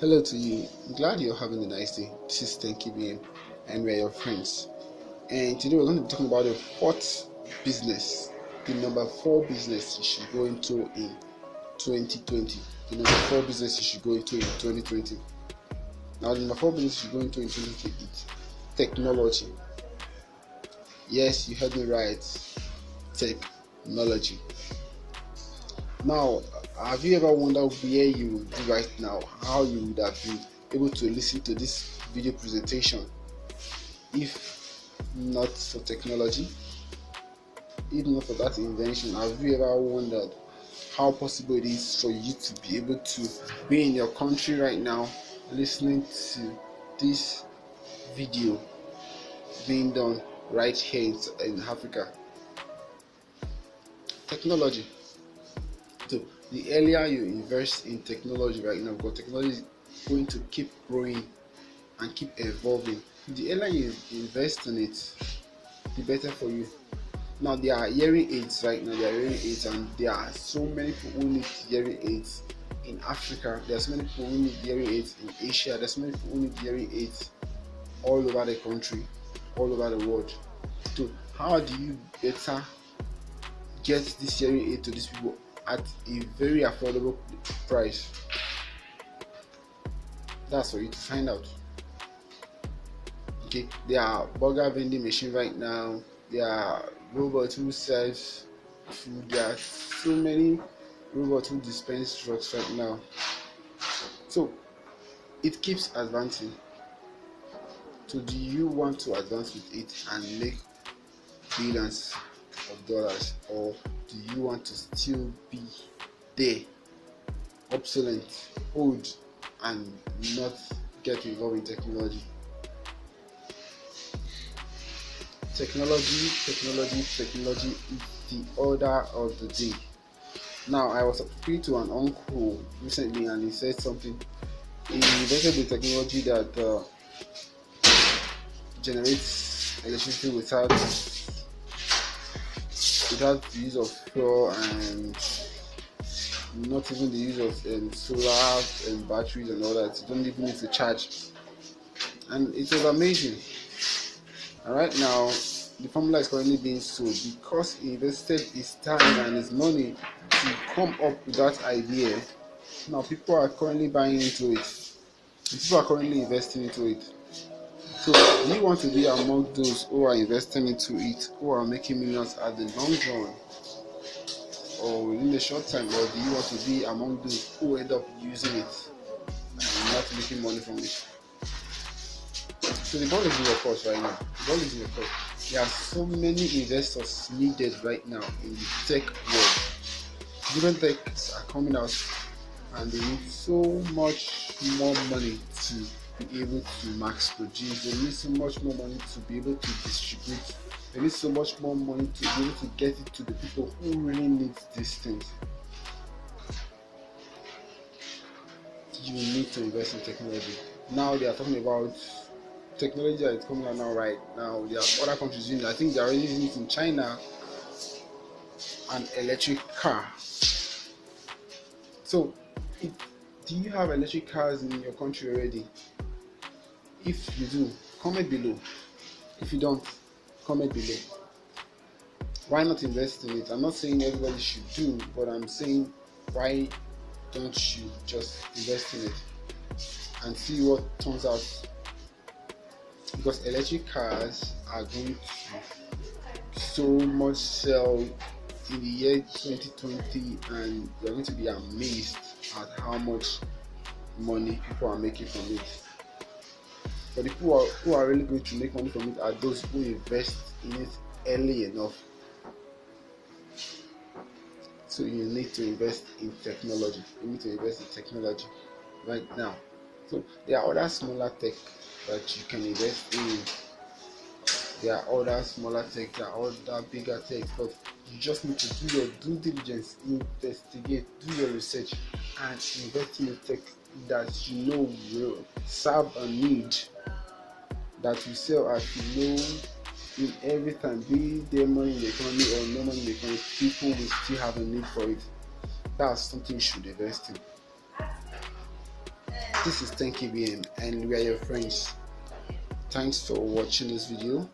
Hello to you. I'm glad you're having a nice day. This is Tenki BM and we're your friends. And today we're going to be talking about the fourth business, the number four business you should go into in 2020. The number four business you should go into in 2020. Now, the number four business you should go into in 2020 is technology. Yes, you heard me right. Technology. Now, have you ever wondered where you would be right now? How you would have been able to listen to this video presentation if not for technology? If not for that invention, have you ever wondered how possible it is for you to be able to be in your country right now listening to this video being done right here in Africa? Technology. So the earlier you invest in technology right now, because technology is going to keep growing and keep evolving. The earlier you invest in it, the better for you. Now there are hearing aids right now. There are hearing aids, and there are so many people who need hearing aids in Africa. There are so many people who need hearing aids in Asia. There are so many people who need hearing aids all over the country, all over the world. So how do you better get this hearing aid to these people at a very affordable price? That's for you to find out. Okay, there are burger vending machine right now. There are robots who serve food. There are so many robots who dispense drugs right now. So it keeps advancing. So do you want to advance with it and make billions of dollars, or do you want to still be there, obsolete, old, and not get involved in technology? Technology is the order of the day. Now, I was speaking to an uncle recently, and he said something. He invented the technology that generates electricity without the use of fuel, and not even the use of solar and batteries and all that. You don't even need to charge, and it was amazing. And right now, the formula is currently being sold because he invested his time and his money to come up with that idea. Now people are currently buying into it. People are currently investing into it. So do you want to be among those who are investing into it, who are making millions at the long run or within the short time, or do you want to be among those who end up using it and not making money from it? So the ball is in your course right now. The ball is in your course. There are so many investors needed right now in the tech world. Different techs are coming out, and they need so much more money to be able to mass produce. They need so much more money to be able to distribute. They need so much more money to be able to get it to the people who really need these things. You need to invest in technology. Now they are talking about technology that is coming out now. Right now, there are other countries using it. I think they are already using it in China, an electric car. So, do you have electric cars in your country already? If you do, comment below. If you don't, comment below. Why not invest in it? I'm not saying everybody should do, but I'm saying why don't you just invest in it and see what turns out? Because electric cars are going to so much sell in the year 2020, and you're going to be amazed at how much money people are making from it. But the people who are really going to make money from it are those who invest in it early enough. So you need to invest in technology. You need to invest in technology right now. So there are other smaller tech that you can invest in. There are other smaller tech, there are other bigger tech, but you just need to do your due diligence, investigate, do your research, and invest in a tech that you know will serve a need that will sell at low in every time. Be there money in the economy or no money in the economy, people will still have a need for it. That's something you should invest in. This is 10 kbm and we are your friends. Thanks for watching this video.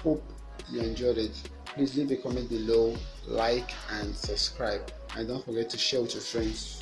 Hope you enjoyed it. Please leave a comment below, like and subscribe, and don't forget to share with your friends.